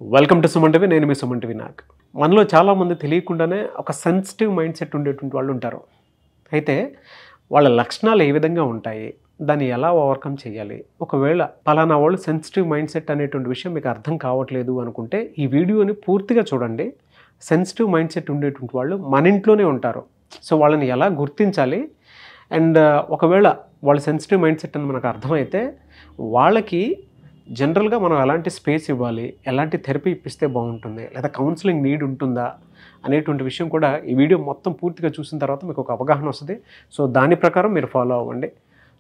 Welcome to Suman TV. నేను మీ Suman TV. నాకు మనలో చాలామంది తెలియకుండానే ఒక సెన్సిటివ్ మైండ్ సెట్ ఉండేటువంటి వాళ్ళు ఉంటారు. అయితే వాళ్ళ లక్షణాలు ఏ విధంగా ఉంటాయి, దాన్ని ఎలా ఓవర్కమ్ చేయాలి, ఒకవేళ పలానా వాళ్ళు సెన్సిటివ్ మైండ్ సెట్ అనేటువంటి విషయం మీకు అర్థం కావట్లేదు అనుకుంటే ఈ వీడియోని పూర్తిగా చూడండి. సెన్సిటివ్ మైండ్ సెట్ ఉండేటువంటి వాళ్ళు మన ఇంట్లోనే ఉంటారు. సో వాళ్ళని ఎలా గుర్తించాలి, అండ్ ఒకవేళ వాళ్ళ సెన్సిటివ్ మైండ్ సెట్ అని మనకు అర్థమైతే వాళ్ళకి జనరల్గా మనం ఎలాంటి స్పేస్ ఇవ్వాలి, ఎలాంటి థెరపీ ఇప్పిస్తే బాగుంటుంది, లేదా కౌన్సిలింగ్ నీడ్ ఉంటుందా అనేటువంటి విషయం కూడా ఈ వీడియో మొత్తం పూర్తిగా చూసిన తర్వాత మీకు ఒక అవగాహన వస్తుంది. సో దాని ప్రకారం మీరు ఫాలో అవ్వండి.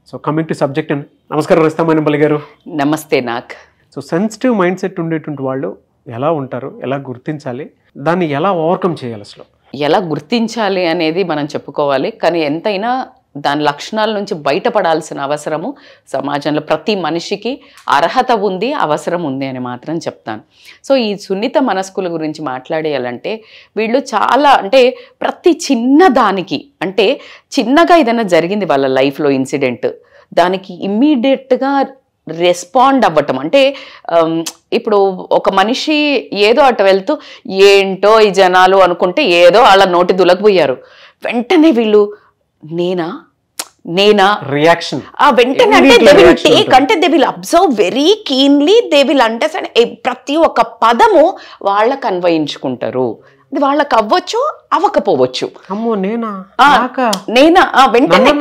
సో కమింగ్ టు సబ్జెక్ట్ అండి. నమస్కారం రస్తామణిపల్లి గారు. నమస్తే. నాకు సో సెన్సిటివ్ మైండ్ సెట్ ఉండేటువంటి వాళ్ళు ఎలా ఉంటారు, ఎలా గుర్తించాలి, దాన్ని ఎలా ఓవర్కమ్ చేయాలి, అసలు ఎలా గుర్తించాలి అనేది మనం చెప్పుకోవాలి. కానీ ఎంతైనా దాని లక్షణాల నుంచి బయటపడాల్సిన అవసరము సమాజంలో ప్రతి మనిషికి అర్హత ఉంది, అవసరం ఉంది అని మాత్రం చెప్తాను. సో ఈ సున్నిత మనస్కుల గురించి మాట్లాడేయాలంటే వీళ్ళు చాలా ప్రతి చిన్న దానికి చిన్నగా ఏదైనా జరిగింది వాళ్ళ లైఫ్లో ఇన్సిడెంట్, దానికి ఇమ్మీడియట్గా రెస్పాండ్ అవ్వటం. ఇప్పుడు ఒక మనిషి ఏదో అటు వెళ్తూ ఏంటో ఈ జనాలు అనుకుంటే ఏదో వాళ్ళ నోటి దులకపోయారు, వెంటనే వీళ్ళు నేనా రియాక్షన్ వెంటనే they will observe very keenly, they will understand ప్రతి ఒక్క పదము వాళ్ళకు అన్వయించుకుంటారు. అది వాళ్ళకి అవ్వచ్చు, అవ్వకపోవచ్చు. వెంటనే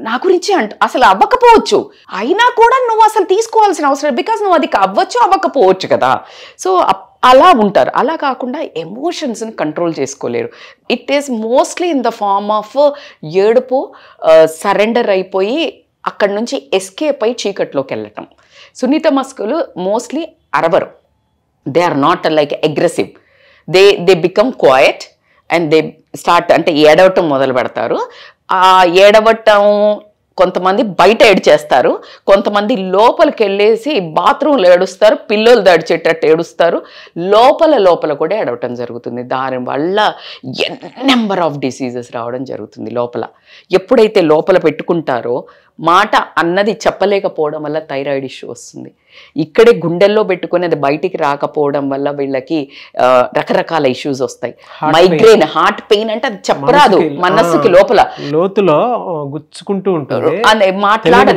నా గురించి అసలు అవ్వకపోవచ్చు, అయినా కూడా నువ్వు అసలు తీసుకోవాల్సిన అవసరం, బికాస్ నువ్వు అది అవ్వచ్చు, అవ్వకపోవచ్చు కదా. సో అలా ఉంటారు. అలా కాకుండా ఎమోషన్స్ని కంట్రోల్ చేసుకోలేరు. It is mostly in the form of ఏడుపు, సరెండర్ అయిపోయి అక్కడి నుంచి ఎస్కేప్ అయి చీకట్లోకి వెళ్ళటం. సున్నిత మనస్కులు మోస్ట్లీ అరవరు. They are not like aggressive. They become quiet and they start ఏడవటం మొదలు పెడతారు. ఆ ఏడవటం కొంతమంది బయట ఏడ్చేస్తారు, కొంతమంది లోపలికి వెళ్ళేసి బాత్రూంలో ఏడుస్తారు, పిల్లలు దడిచేటట్టు ఏడుస్తారు, లోపల కూడా ఏడవటం జరుగుతుంది. దానివల్ల నెంబర్ ఆఫ్ డిసీజెస్ రావడం జరుగుతుంది. లోపల ఎప్పుడైతే లోపల పెట్టుకుంటారో మాట అన్నది చెప్పలేకపోవడం వల్ల థైరాయిడ్ ఇష్యూ వస్తుంది. ఇక్కడే గుండెల్లో పెట్టుకుని అది బయటికి రాకపోవడం వల్ల వీళ్ళకి రకరకాల ఇష్యూస్ వస్తాయి. మైగ్రేన్, హార్ట్ పెయిన్ అది చెప్పరాదు, మనస్సుకి లోతులో గుచ్చుకుంటూ ఉంటుంది,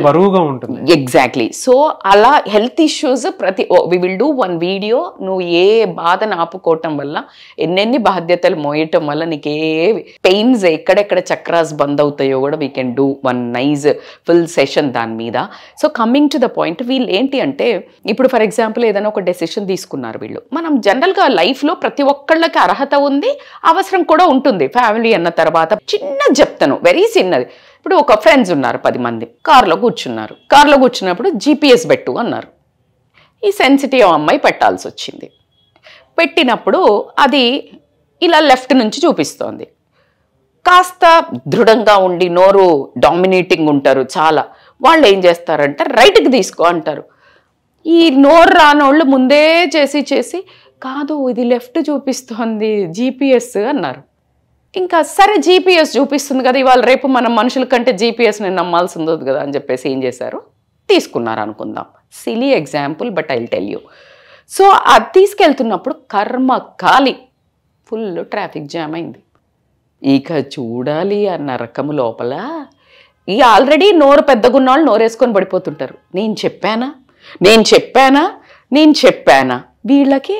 బరువుగా ఉంటుంది. ఎగ్జాక్ట్లీ. సో అలా health issues we will do one video. నువ్వు ఏ బాధను ఆపుకోవటం వల్ల, ఎన్నెన్ని బాధ్యతలు మోయటం వల్ల నీకు ఏ పెయిన్స్, ఎక్కడెక్కడ చక్రాస్ బంద్ అవుతాయో కూడా we can do one nice full session దాని మీద. So coming to the point, వీళ్ళు ఏంటి అంటే ఇప్పుడు ఫర్ ఎగ్జాంపుల్ ఏదైనా ఒక డెసిషన్ తీసుకున్నారు వీళ్ళు. మనం జనరల్గా లైఫ్లో ప్రతి ఒక్కళ్ళకి అర్హత ఉంది, అవసరం కూడా ఉంటుంది. ఫ్యామిలీ అన్న తర్వాత చిన్నది చెప్తాను, వెరీ చిన్నది. ఇప్పుడు ఒక ఫ్రెండ్స్ ఉన్నారు 10 మంది, కార్లో కూర్చున్నారు. కార్లో కూర్చున్నప్పుడు GPS పెట్టు అన్నారు. ఈ సెన్సిటివ్ అమ్మాయి పెట్టాల్సి వచ్చింది. పెట్టినప్పుడు అది ఇలా లెఫ్ట్ నుంచి చూపిస్తోంది. కాస్త దృఢంగా ఉండి నోరు డామినేటింగ్ ఉంటారు చాలా, వాళ్ళు ఏం చేస్తారంటే రైట్కి తీసుకో అంటారు. ఈ నోరు రానోళ్ళు ముందే చేసి కాదు ఇది లెఫ్ట్ చూపిస్తోంది GPS అన్నారు. ఇంకా సరే GPS చూపిస్తుంది కదా, ఇవాళ రేపు మనం మనుషుల కంటే GPSని నమ్మాల్సి ఉంది కదా అని చెప్పేసి ఏం చేశారు, తీసుకున్నారు అనుకుందాం. Silly example, but I will tell you. So అది తీసుకెళ్తున్నప్పుడు కర్మ కాలి ఫుల్ ట్రాఫిక్ జామ్ అయింది. ఇక చూడాలి అన్న రకము లోపల ఈ ఆల్రెడీ నోరు పెద్దగున్న వాళ్ళు నోరేసుకొని పడిపోతుంటారు. నేను చెప్పానా వీళ్ళకి,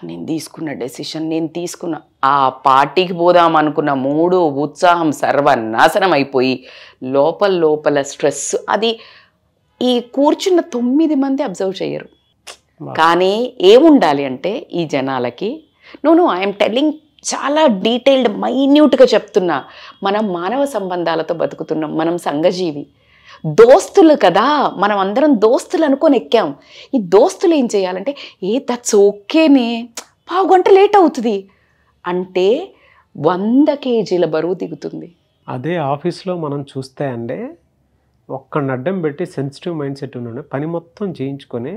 నేను తీసుకున్న డెసిషన్, నేను తీసుకున్న ఆ పార్టీకి పోదాం అనుకున్న మూడు ఉత్సాహం సర్వనాశనం అయిపోయి లోపల స్ట్రెస్. అది ఈ కూర్చున్న 9 మంది అబ్జర్వ్ చేయరు. కానీ ఏముండాలి అంటే ఈ జనాలకి, ఐఎమ్ టెల్లింగ్, చాలా డీటెయిల్డ్ మైన్యూట్గా చెప్తున్నా. మనం మానవ సంబంధాలతో బతుకుతున్నాం, మనం సంఘజీవి, దోస్తులు కదా, మనం అందరం దోస్తులు అనుకొని ఎక్కాం. ఈ దోస్తులు ఏం చేయాలంటే దట్స్ ఓకేనే, 1/2 గంట లేట్ అవుతుంది అంటే 100 కేజీల బరువు దిగుతుంది. అదే ఆఫీస్లో మనం చూస్తే ఒక్కడిని అడ్డం పెట్టి సెన్సిటివ్ మైండ్ సెట్ ఉన్న పని మొత్తం చేయించుకొని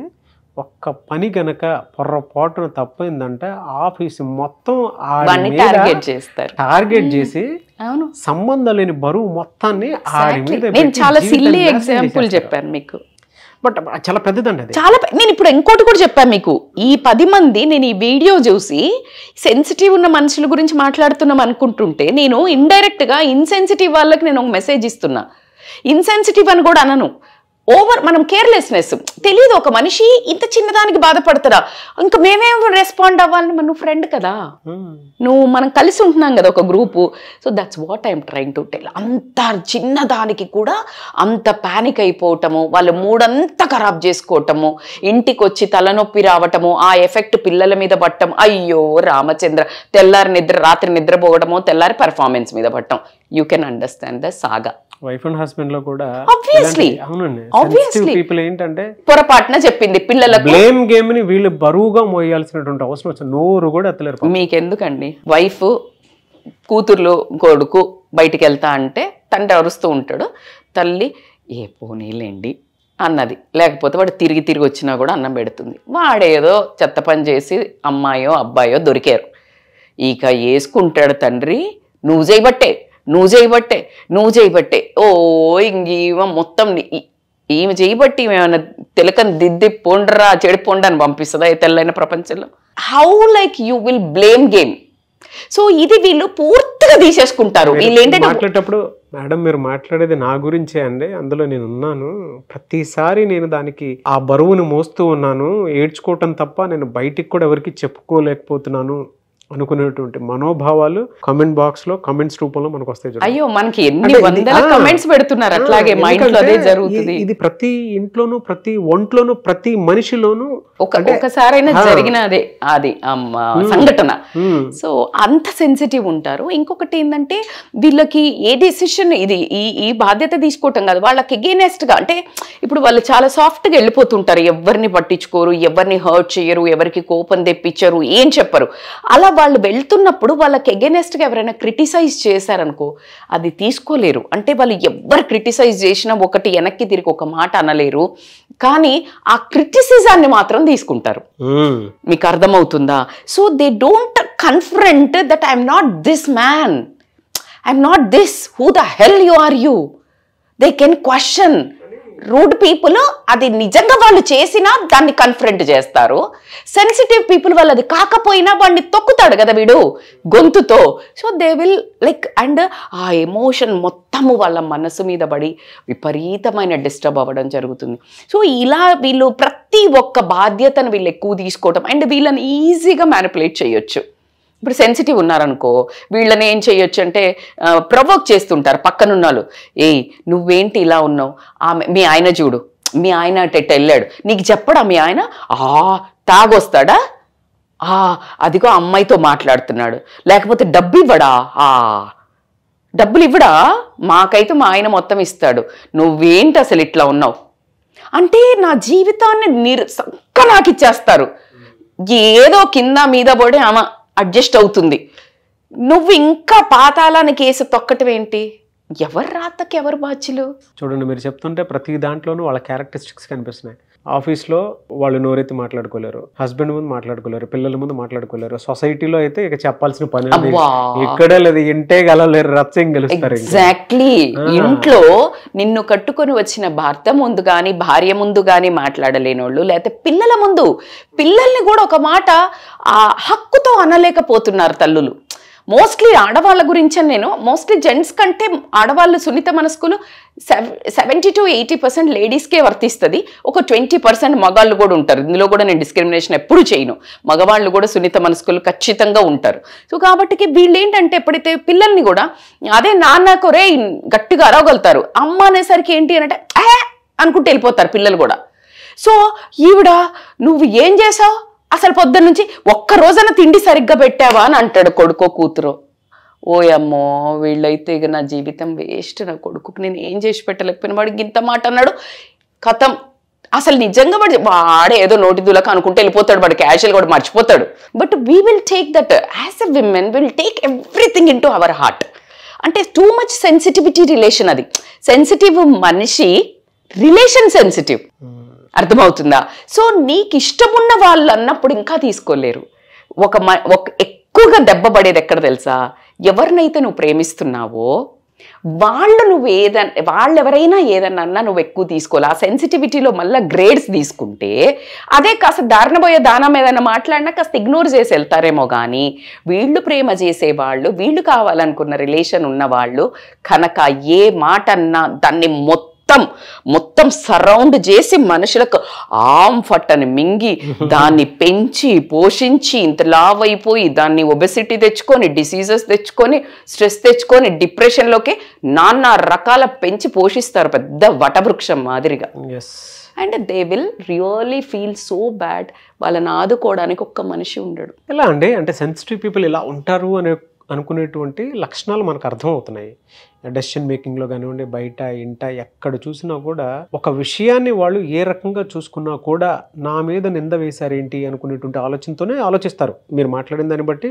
ఒక్క పని గనక పొర్రపాటున తప్పైందంటే ఆఫీస్ మొత్తం టార్గెట్ చేసి సంబంధం లేని బరువు మొత్తాన్ని నేను చాలా సిల్లీ ఎగ్జాంపుల్ చెప్పాను మీకు. బట్ చాలా పెద్దదండి అది. చాలా నేను ఇప్పుడు ఇంకోటి కూడా చెప్పాను మీకు, ఈ 10 మంది నేను ఈ వీడియో చూసి సెన్సిటివ్ ఉన్న మనుషుల గురించి మాట్లాడుతున్నాం అనుకుంటుంటే నేను ఇండైరెక్ట్ గా ఇన్సెన్సిటివ్ వాళ్ళకి నేను ఒక మెసేజ్ ఇస్తున్నా. ఇన్సెన్సిటివ్ అని కూడా అనను, మనం కేర్లెస్నెస్. తెలియదు ఒక మనిషి ఇంత చిన్నదానికి బాధపడతారా, ఇంకా మేమేం రెస్పాండ్ అవ్వాలని, నువ్వు ఫ్రెండ్ కదా, మనం కలిసి ఉంటున్నాం కదా ఒక group. So that's what I'm trying to tell. అంత చిన్నదానికి కూడా అంత ప్యానిక్ అయిపోవటము, వాళ్ళ మూడంతా ఖరాబ్ చేసుకోవటము, ఇంటికి వచ్చి తలనొప్పి రావటము, ఆ ఎఫెక్ట్ పిల్లల మీద పట్టం. అయ్యో రామచంద్ర, రాత్రి నిద్రపోవడము, తెల్లారి పెర్ఫార్మెన్స్ మీద పట్టం. You can understand the saga. Wife and husband లో కూడా ఆబ్వియస్లీ పీపుల్ ఏంటంటే పొరపాటున చెప్పింది పిల్లలకు బ్లేమ్ గేమ్ ని వీళ్ళు బరువుగా మోయాల్సినటువంటి అవసరం వచ్చింది, నోరు కూడా ఎత్తలేరు. మీకెందుకండి, వైఫ్ కూతుర్లు కొడుకు బయటికి వెళ్తా అంటే తండ్రి అరుస్తూ ఉంటాడు, తల్లి ఏ పోనీలేండి అన్నది, లేకపోతే వాడు తిరిగి వచ్చినా కూడా అన్నం పెడుతుంది. వాడేదో చెత్త పని చేసి అమ్మాయో అబ్బాయో దొరికారు, ఇక వేసుకుంటాడు తండ్రి, నువ్వు చేయబట్టే ఓ ఇంక మొత్తం ఈమె చేయబట్టి ఏమైనా తెలకని దిద్ది పొండరా చెడు పొండని పంపిస్తుందా ఈ తెల్లైన ప్రపంచంలో? How like you will blame game. So ఇది వీళ్ళు పూర్తిగా తీసేసుకుంటారు. వీళ్ళు ఏంటంటే మాట్లాడేటప్పుడు, మేడం మీరు మాట్లాడేది నా గురించే అండి, అందులో నేను ఉన్నాను, ప్రతిసారి నేను దానికి ఆ బరువును మోస్తూ ఉన్నాను, ఏడ్చుకోవటం తప్ప నేను బయటికి కూడా ఎవరికి చెప్పుకోలేకపోతున్నాను అనుకునేటువంటి మనోభావాలు కామెంట్ బాక్స్ లో, కామెంట్స్ రూపంలో మనకు వస్తాయి. అయ్యో మనకి ఎన్ని వందల కామెంట్స్ పెడుతున్నారు, అట్లాగే మైండ్ లో అదే జరుగుతుంది. ఇది ప్రతి ఇంట్లోనూ, ప్రతి ఒంట్లోనూ, ప్రతి మనిషిలోనూ ఒకసారైనా జరిగిన అది సంఘటన. సో అంత సెన్సిటివ్ ఉంటారు. ఇంకొకటి ఏంటంటే వీళ్ళకి ఏ డెసిషన్ ఇది ఈ బాధ్యత తీసుకోవటం కాదు, వాళ్ళకి ఎగెనెస్ట్ గా, అంటే ఇప్పుడు వాళ్ళు చాలా సాఫ్ట్ గా వెళ్ళిపోతుంటారు, ఎవరిని పట్టించుకోరు, ఎవరిని హర్ట్ చేయరు, ఎవరికి కోపం తెప్పించరు, ఏం చెప్పరు. అలా వాళ్ళు వెళ్తున్నప్పుడు వాళ్ళకి ఎగెనెస్ట్ గా ఎవరైనా క్రిటిసైజ్ చేశారనుకో అది తీసుకోలేరు. అంటే వాళ్ళు ఎవరు క్రిటిసైజ్ చేసినా ఒకటి వెనక్కి తిరిగి ఒక మాట అనలేరు, కానీ ఆ క్రిటిసిజాన్ని మాత్రం తీసుకుంటారు. మీకు అర్థమవుతుందా? So they don't confront that I'm not this man, I'm not this, who the hell you are you. They can question. Rude people అది నిజంగా వాళ్ళు చేసినా దాన్ని కన్ఫ్రంట్ చేస్తారు. సెన్సిటివ్ పీపుల్ వాళ్ళు అది కాకపోయినా వాడిని తొక్కుతాడు కదా వీడు గొంతుతో. So they will like, and ఆ ఎమోషన్ మొత్తము వాళ్ళ మనసు మీద పడి విపరీతమైన డిస్టర్బ్ అవ్వడం జరుగుతుంది. సో ఇలా వీళ్ళు ప్రతి ఒక్క బాధ్యతను వీళ్ళు ఎక్కువ తీసుకోవడం, అండ్ వీళ్ళని ఈజీగా మ్యానిపులేట్ చేయొచ్చు. ఇప్పుడు సెన్సిటివ్ ఉన్నారనుకో వీళ్ళని ఏం చేయొచ్చు అంటే ప్రొవోక్ చేస్తుంటారు పక్కనున్న వాళ్ళు. ఏయ్ నువ్వేంటి ఇలా ఉన్నావు, మీ ఆయన చూడు, మీ ఆయన అటు వెళ్ళాడు, నీకు చెప్పడా మీ ఆయన, తాగొస్తాడా, అదిగో అమ్మాయితో మాట్లాడుతున్నాడు, లేకపోతే డబ్బు ఇవ్వడా, డబ్బులు ఇవ్వడా, మాకైతే మా ఆయన మొత్తం ఇస్తాడు, నువ్వేంటి అసలు ఇట్లా ఉన్నావు అంటే నా జీవితాన్ని నాకు ఇచ్చేస్తారు. ఏదో కింద మీద పడి ఆమె అడ్జస్ట్ అవుతుంది, నువ్వు ఇంకా పాతాళానికి కేసు తొక్కటం ఏంటి? ఎవరు రాతకి ఎవరు బాధ్యులు? చూడండి మీరు చెప్తుంటే ప్రతి దాంట్లోనూ వాళ్ళ క్యారెక్టరిస్టిక్స్ కనిపిస్తున్నాయి. ఆఫీస్లో వాళ్ళు నోరెత్తి మాట్లాడుకోలేరు, హస్బెండ్ ముందు మాట్లాడుకోలేరు, పిల్లల ముందు మాట్లాడుకోలేరు, సొసైటీలో అయితే ఇక చెప్పాల్సిన పని ఇక్కడే లేదు, ఇంటే గెలవలేరు, రచ్చం గెలుస్తారు. ఎగ్జాక్ట్లీ. ఇంట్లో నిన్ను కట్టుకొని వచ్చిన భర్త ముందు కానీ భార్య ముందు కానీ మాట్లాడలేనోళ్ళు, లేకపోతే పిల్లల ముందు, పిల్లల్ని కూడా ఒక మాట ఆ హక్కుతో అనలేకపోతున్నారు తల్లులు. మోస్ట్లీ ఆడవాళ్ళ గురించి నేను మోస్ట్లీ జెంట్స్ కంటే ఆడవాళ్ళు సున్నిత మనస్కులు 70 to 80% లేడీస్కే వర్తిస్తుంది, ఒక 20% మగాళ్ళు కూడా ఉంటారు. ఇందులో కూడా నేను డిస్క్రిమినేషన్ ఎప్పుడు చేయను, మగవాళ్ళు కూడా సున్నిత మనస్కులు ఖచ్చితంగా ఉంటారు. సో కాబట్టి వీళ్ళు ఏంటంటే ఎప్పుడైతే పిల్లల్ని కూడా అదే నాన్నకు రే గట్టిగా అరవగలుగుతారు, అమ్మ అనేసరికి ఏంటి అంటే అనుకుంటూ వెళ్ళిపోతారు పిల్లలు కూడా. సో ఈవిడ నువ్వు ఏం చేసావు అసలు పొద్దున్న నుంచి, ఒక్క రోజన తిండి సరిగ్గా పెట్టావా అని అంటాడు కొడుకో కూతురు. ఓయమ్మో వీళ్ళైతే ఇక నా జీవితం వేస్ట్, నా కొడుకుకి నేను ఏం చేసి పెట్టలేకపోయినా వాడికి ఇంత మాట అన్నాడు, కథం. అసలు నిజంగా వాడే ఏదో నోటి దులక అనుకుంటే వెళ్ళిపోతాడు, వాడు క్యాషువల్ కూడా మర్చిపోతాడు. But we will take that as a women, will take everything into our heart. అంటే టూ మచ్ సెన్సిటివిటీ రిలేషన్, అది సెన్సిటివ్ మనిషి రిలేషన్ సెన్సిటివ్, అర్థమవుతుందా? సో నీకు ఇష్టమున్న వాళ్ళు అన్నప్పుడు ఇంకా తీసుకోలేరు. ఒక ఎక్కువగా దెబ్బ పడేది ఎక్కడ తెలుసా? ఎవరినైతే నువ్వు ప్రేమిస్తున్నావో నువ్వు వాళ్ళు ఎవరైనా ఏదన్నా నువ్వు ఎక్కువ తీసుకోవాలి. ఆ సెన్సిటివిటీలో మళ్ళీ గ్రేడ్స్ తీసుకుంటే అదే కాస్త దారినబోయే దానం ఏదైనా మాట్లాడినా కాస్త ఇగ్నోర్ చేసి వెళ్తారేమో. కానీ వీళ్ళు ప్రేమ చేసేవాళ్ళు, వీళ్ళు కావాలనుకున్న రిలేషన్ ఉన్నవాళ్ళు కనుక ఏ మాట అన్నా దాన్ని మొత్తం సరౌండ్ చేసి మనుషులకు ఫట్టని మింగి దాన్ని పెంచి పోషించి ఇంత లావ్ అయిపోయి దాన్ని ఒబెసిటీ తెచ్చుకొని, డిసీజెస్ తెచ్చుకొని, స్ట్రెస్ తెచ్చుకొని, డిప్రెషన్లోకి నానా రకాల పెంచి పోషిస్తారు పెద్ద వటవృక్షం మాదిరిగా. And they will really feel so bad. వాళ్ళని ఆదుకోవడానికి ఒక్క మనిషి ఉండడు. ఎలా అండి అంటే సెన్సిటివ్ పీపుల్ ఇలా ఉంటారు అనుకునేటువంటి లక్షణాలు మనకు అర్థమవుతున్నాయి. డెసిషన్ మేకింగ్లో కానివ్వండి, బయట ఇంట ఎక్కడ చూసినా కూడా ఒక విషయాన్ని వాళ్ళు ఏ రకంగా చూసుకున్నా కూడా నా మీద నింద వేశారేంటి అనుకునేటువంటి ఆలోచనతోనే ఆలోచిస్తారు. మీరు మాట్లాడిన దాన్ని బట్టి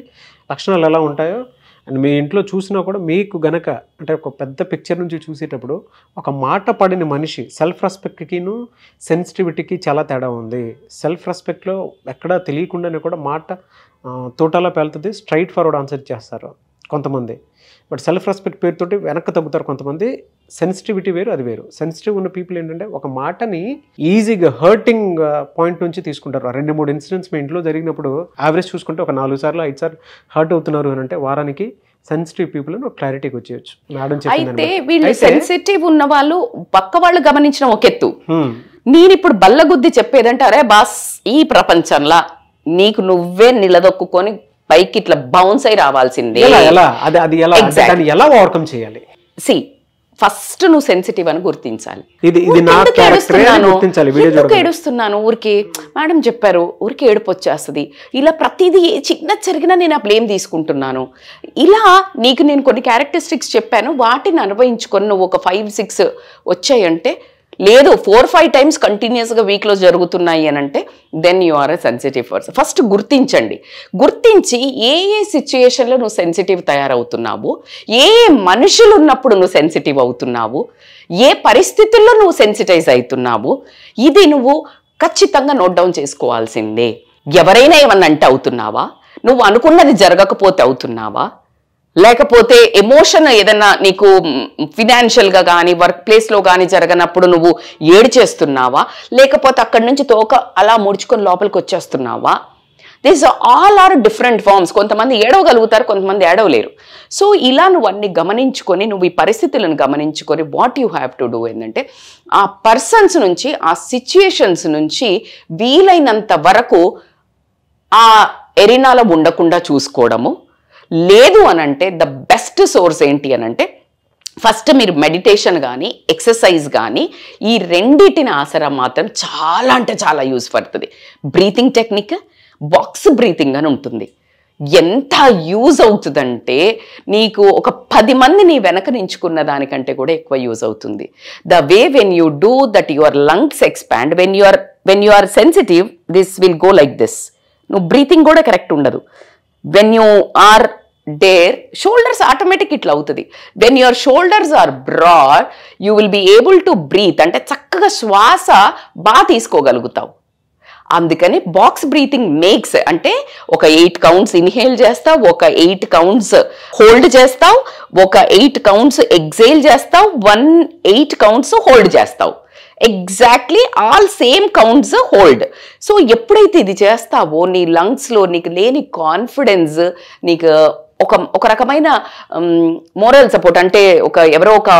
లక్షణాలు ఎలా ఉంటాయో అండ్ మీ ఇంట్లో చూసినా కూడా మీకు గనక అంటే ఒక పెద్ద పిక్చర్ నుంచి చూసేటప్పుడు ఒక మాట పడిన మనిషి సెల్ఫ్ రెస్పెక్ట్కిను సెన్సిటివిటీకి చాలా తేడా ఉంది. సెల్ఫ్ రెస్పెక్ట్లో ఎక్కడా తెలియకుండానే కూడా మాట తోటలా పేలుతుంది, స్ట్రైట్ ఫార్వర్డ్ ఆన్సర్ చేస్తారు కొంతమంది. బట్ సెల్ఫ్ రెస్పెక్ట్ పేరుతోటి వెనక్కి తగ్గుతారు కొంతమంది. సెన్సిటివిటీ వేరు, అది వేరు. సెన్సిటివ్ ఉన్న పీపుల్ ఏంటంటే ఒక మాటని ఈజీగా హర్టింగ్ పాయింట్ నుంచి తీసుకుంటారు. 2-3 ఇన్సిడెంట్స్ మీ ఇంట్లో జరిగినప్పుడు యావరేజ్ చూసుకుంటే ఒక 4 సార్లు 5 సార్లు హర్ట్ అవుతున్నారు అని అంటే వారానికి సెన్సిటివ్ పీపుల్ అని ఒక క్లారిటీకి వచ్చేయచ్చు. మేడం అయితే వీళ్ళు సెన్సిటివ్ ఉన్న వాళ్ళు పక్క వాళ్ళు గమనించిన ఒక ఎత్తు. నేను ఇప్పుడు బల్లగుద్ది చెప్పేదంటే అరే బాస్ ఈ ప్రపంచంలో నీకు నువ్వే నిలదొక్కుని పైకి ఇట్లా బౌన్స్ అయి రావాల్సిందే. ఎలా ఓవర్కమ్ చేయాలి? సి ఫస్ట్ నువ్వు సెన్సిటివ్ అని గుర్తించాలి. ఎందుకు ఏడుస్తున్నాను ఊరికి మేడం చెప్పారు, ఊరికి ఏడుపు వచ్చేస్తుంది, ఇలా ప్రతిదీ చిన్న జరిగినా నేను ఆ బ్లేమ్ తీసుకుంటున్నాను. ఇలా నీకు నేను కొన్ని క్యారెక్టరిస్టిక్స్ చెప్పాను, వాటిని అనుభవించుకొని నువ్వు ఒక 5-6 వచ్చాయంటే, లేదు 4-5 టైమ్స్ కంటిన్యూస్గా వీక్లో జరుగుతున్నాయి అని అంటే then you are a sensitive person. First గుర్తించండి. గుర్తించి ఏ సిచ్యుయేషన్లో నువ్వు సెన్సిటివ్ తయారవుతున్నావు, ఏ మనుషులు ఉన్నప్పుడు నువ్వు సెన్సిటివ్ అవుతున్నావు, ఏ పరిస్థితుల్లో నువ్వు సెన్సిటైజ్ అవుతున్నావు, ఇది నువ్వు ఖచ్చితంగా నోట్ డౌన్ చేసుకోవాల్సిందే. ఎవరైనా ఏమన్నా అంటే అవుతున్నావా, నువ్వు అనుకున్నది జరగకపోతే అవుతున్నావా, లేకపోతే ఎమోషన్ ఏదన్నా నీకు ఫినాన్షియల్గా కానీ వర్క్ ప్లేస్లో కానీ జరగనప్పుడు నువ్వు ఏడ్చేస్తున్నావా, లేకపోతే అక్కడి నుంచి తోక అలా ముడుచుకొని లోపలికి వచ్చేస్తున్నావా? This all are different forms. కొంతమంది ఏడవగలుగుతారు, కొంతమంది ఏడవలేరు. సో ఇలా నువ్వు అన్ని గమనించుకొని, నువ్వు ఈ పరిస్థితులను గమనించుకొని what you have to do ఏంటంటే ఆ పర్సన్స్ నుంచి, ఆ సిచ్యుయేషన్స్ నుంచి వీలైనంత వరకు ఆ ఎరినాలో ఉండకుండా చూసుకోవడము. లేదు అనంటే ద బెస్ట్ సోర్స్ ఏంటి అనంటే ఫస్ట్ మీరు మెడిటేషన్ కానీ ఎక్సర్సైజ్ కానీ ఈ రెండిటిని ఆసరా మాత్రం చాలా అంటే చాలా యూజ్ పడుతుంది. బ్రీతింగ్ టెక్నిక్, బాక్స్ బ్రీతింగ్ అని ఉంటుంది. ఎంత యూజ్ అవుతుందంటే నీకు ఒక 10 మంది నీ వెనక నించుకున్న దానికంటే కూడా ఎక్కువ యూజ్ అవుతుంది. The way when you do that your lungs expand, when you are sensitive this will go like this. నువ్వు బ్రీతింగ్ కూడా కరెక్ట్ ఉండదు. When you are there shoulders automatic ఇట్లా అవుతుంది. When your shoulders are broad you will be able to breathe, అంటే చక్కగా శ్వాస బాగా తీసుకోగలుగుతావు. అందుకని బాక్స్ బ్రీతింగ్ మేక్స్ అంటే ఒక 8 కౌంట్స్ ఇన్హేల్ చేస్తావు, ఒక 8 కౌంట్స్ హోల్డ్ చేస్తావు, ఒక 8 కౌంట్స్ ఎగ్జేల్ చేస్తావు, 8 కౌంట్స్ హోల్డ్ చేస్తావు. Exactly all same counts hold. So ఎప్పుడైతే ఇది చేస్తావో నీ లంగ్స్లో నీకు లేని కాన్ఫిడెన్స్, నీకు ఒక రకమైన మోరల్ సపోర్ట్, అంటే ఎవరో ఒక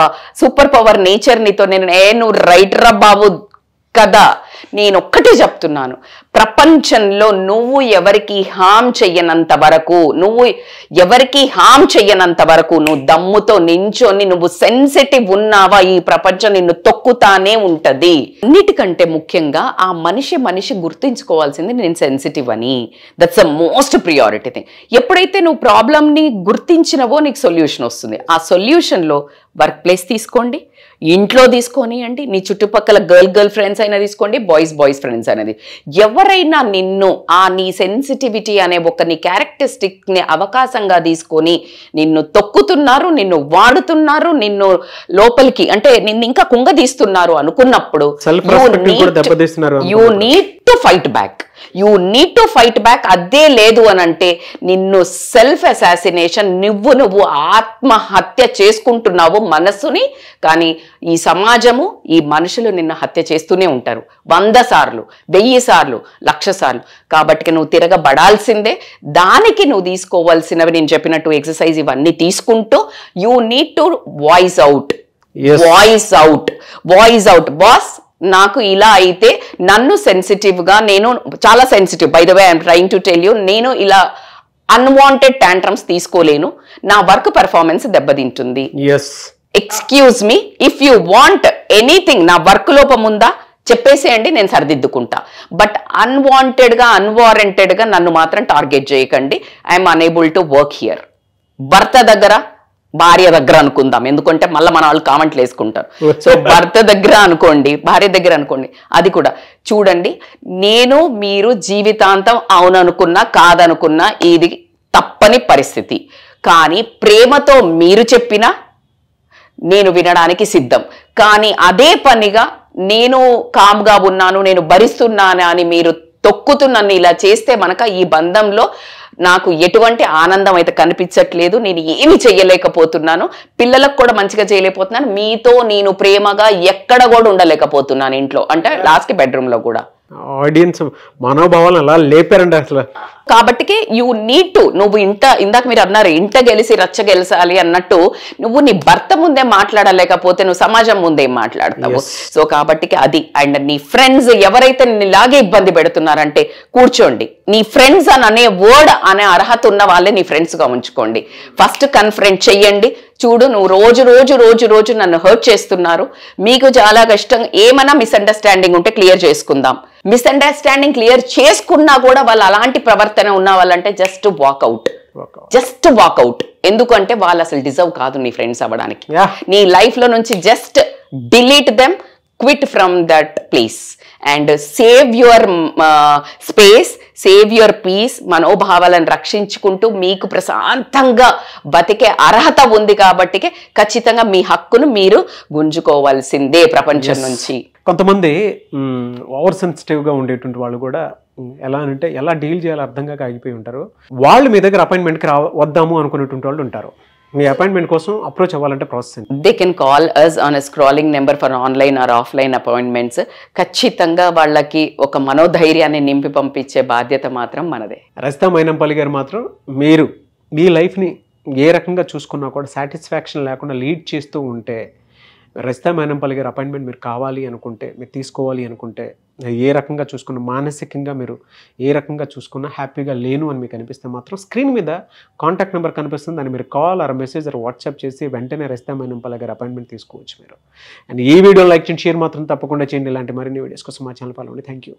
సూపర్ పవర్ నేచర్ నీతో నువ్వు రైట్ రా బాబు కదా. నేను ఒక్కటే చెప్తున్నాను, ప్రపంచంలో నువ్వు ఎవరికి హామ్ చెయ్యనంత వరకు, నువ్వు దమ్ముతో నించొని నువ్వు సెన్సిటివ్ ఉన్నావా ఈ ప్రపంచం నిన్ను తొక్కుతానే ఉంటది. అన్నిటికంటే ముఖ్యంగా ఆ మనిషి గుర్తించుకోవాల్సింది నేను సెన్సిటివ్ అని. That's the most priority thing. ఎప్పుడైతే నువ్వు ప్రాబ్లమ్ని గుర్తించినవో నీకు సొల్యూషన్ వస్తుంది. ఆ సొల్యూషన్లో వర్క్ ప్లేస్ తీసుకోండి, ఇంట్లో తీసుకొనియండి, నీ చుట్టుపక్కల గర్ల్ ఫ్రెండ్స్ అయినా తీసుకోండి, బాయ్స్ ఫ్రెండ్స్ అనేది. ఎవరైనా నిన్ను నీ సెన్సిటివిటీ అనే నీ క్యారెక్టరిస్టిక్ని అవకాశంగా తీసుకొని నిన్ను తొక్కుతున్నారు, నిన్ను వాడుతున్నారు, నిన్ను లోపలికి అంటే నిన్ను ఇంకా కుంగదీస్తున్నారు అనుకున్నప్పుడు you need to fight back, you need to fight back. అదే లేదు అని అంటే నిన్ను సెల్ఫ్ అసాసినేషన్, నువ్వు ఆత్మహత్య చేసుకుంటున్నావు మనస్సుని. కానీ ఈ సమాజము, ఈ మనుషులు నిన్ను హత్య చేస్తూనే ఉంటారు 100 సార్లు, 1000 సార్లు, 1,00,000 సార్లు. కాబట్టి నువ్వు తిరగబడాల్సిందే. దానికి నువ్వు తీసుకోవాల్సినవి నేను చెప్పినట్టు ఎక్సర్సైజ్ ఇవన్నీ తీసుకుంటూ you need to voice out. Voice out boss, నాకు ఇలా అయితే నన్ను సెన్సిటివ్గా, నేను చాలా sensitive, by the way I'm trying to tell you, నేను ఇలా అన్వాంటెడ్ టాంట్రమ్స్ తీసుకోలేను, నా వర్క్ పెర్ఫార్మెన్స్ దెబ్బతింటుంది. Excuse me, if you want anything, నా వర్క్ లోపం ఉందా చెప్పేసేయండి, నేను సరిదిద్దుకుంటా. బట్ అన్వారెంటెడ్గా నన్ను మాత్రం టార్గెట్ చేయకండి. I'm unable to work here. భర్త దగ్గర, భార్య దగ్గర అనుకుందాం, ఎందుకంటే మళ్ళీ మన వాళ్ళు కామెంట్లు వేసుకుంటారు. సో భర్త దగ్గర అనుకోండి, భార్య దగ్గర అనుకోండి, అది కూడా చూడండి. మీరు జీవితాంతం అవుననుకున్నా కాదనుకున్నా ఇది తప్పని పరిస్థితి. కానీ ప్రేమతో మీరు చెప్పినా నేను వినడానికి సిద్ధం. కానీ అదే పనిగా నేను కామ్గా ఉన్నాను, నేను భరిస్తున్నాను అని మీరు తొక్కుతూ నన్ను ఇలా చేస్తే మనక ఈ బంధంలో నాకు ఎటువంటి ఆనందం అయితే కనిపించట్లేదు. నేను ఏమి చెయ్యలేకపోతున్నాను, పిల్లలకు కూడా మంచిగా చేయలేకపోతున్నాను, మీతో నేను ప్రేమగా ఎక్కడ కూడా ఉండలేకపోతున్నాను ఇంట్లో, అంటే లాస్ట్కి బెడ్రూమ్లో కూడా. ఆడియన్స్ మనోభావాలను అలా లేపారండి అసలు. కాబట్టి యూ నీడ్ టు, నువ్వు ఇందాక మీరు అన్నారు ఇంట గెలిచి రచ్చ గెలిచాలి అన్నట్టు, నువ్వు నీ భర్త ముందే మాట్లాడలేకపోతే నువ్వు సమాజం ముందే మాట్లాడతావు. సో కాబట్టి అది. అండ్ నీ ఫ్రెండ్స్ ఎవరైతే ఇలాగే ఇబ్బంది పెడుతున్నారంటే కూర్చోండి, నీ ఫ్రెండ్స్ అని అనే వర్డ్ అనే అర్హత ఉన్న వాళ్ళే నీ ఫ్రెండ్స్గా ఉంచుకోండి. ఫస్ట్ కన్ఫరెంట్ చెయ్యండి. చూడు, నువ్వు రోజు నన్ను హర్ట్ చేస్తున్నారు, మీకు చాలా కష్టం, ఏమైనా మిస్అండర్స్టాండింగ్ ఉంటే క్లియర్ చేసుకుందాం. మిస్అండర్స్టాండింగ్ క్లియర్ చేసుకున్నా కూడా వాళ్ళు అలాంటి ప్రవర్తన ఉన్న వాళ్ళంటే జస్ట్ వాకౌట్. ఎందుకంటే వాళ్ళు అసలు డిజర్వ్ కాదు నీ ఫ్రెండ్స్ అవ్వడానికి. నీ లైఫ్ లో నుంచి just delete them, quit from that place and save your space, save your peace. మనోభావాలను రక్షించుకుంటూ మీకు ప్రశాంతంగా బతికే అర్హత ఉంది కాబట్టి ఖచ్చితంగా మీ హక్కును మీరు గుంజుకోవాల్సిందే ప్రపంచం నుంచి. కొంతమంది ఓవర్ సెన్సిటివ్గా ఉండేటువంటి వాళ్ళు కూడా ఎలా అంటే ఎలా డీల్ చేయాలో అర్థం కాక ఆగిపోయి ఉంటారు. వాళ్ళు మీ దగ్గర అపాయింట్మెంట్కి వద్దాము అనుకునేటువంటి వాళ్ళు ఉంటారు. మీ అపాయింట్మెంట్ కోసం అప్రోచ్ అవ్వాలంటే process they can call us on a scrolling number for online or offline appointments. ఖచ్చితంగా వాళ్ళకి ఒక మనోధైర్యాన్ని నింపి పంపించే బాధ్యత మాత్రం మనదే. రజితా మైనంపల్లి గారు మాత్రం మీరు మీ లైఫ్ని ఏ రకంగా చూసుకున్నా కూడా సాటిస్ఫాక్షన్ లేకుండా లీడ్ చేస్తూ ఉంటే, రజితా మైనంపల్లి గారు అపాయింట్మెంట్ మీరు కావాలి అనుకుంటే, మీరు తీసుకోవాలి అనుకుంటే, ఏ రకంగా చూసుకున్న మానసికంగా మీరు ఏ రకంగా చూసుకున్నా హ్యాపీగా లేను అని మీకు అనిపిస్తే మాత్రం స్క్రీన్ మీద కాంటాక్ట్ నెంబర్ కనిపిస్తుంది, దాన్ని మీరు call or message or WhatsApp చేసి వెంటనే రజితా మైనంపల్లి గారు అపాయింట్మెంట్ తీసుకోవచ్చు మీరు. అండ్ ఈ వీడియో లైక్ చేయండి, షేర్ మాత్రం తప్పకుండా చేయండి. ఇలాంటి మరిన్ని వీడియోస్ కోసం మా ఛానల్ ఫాలో అవ్వండి. Thank you.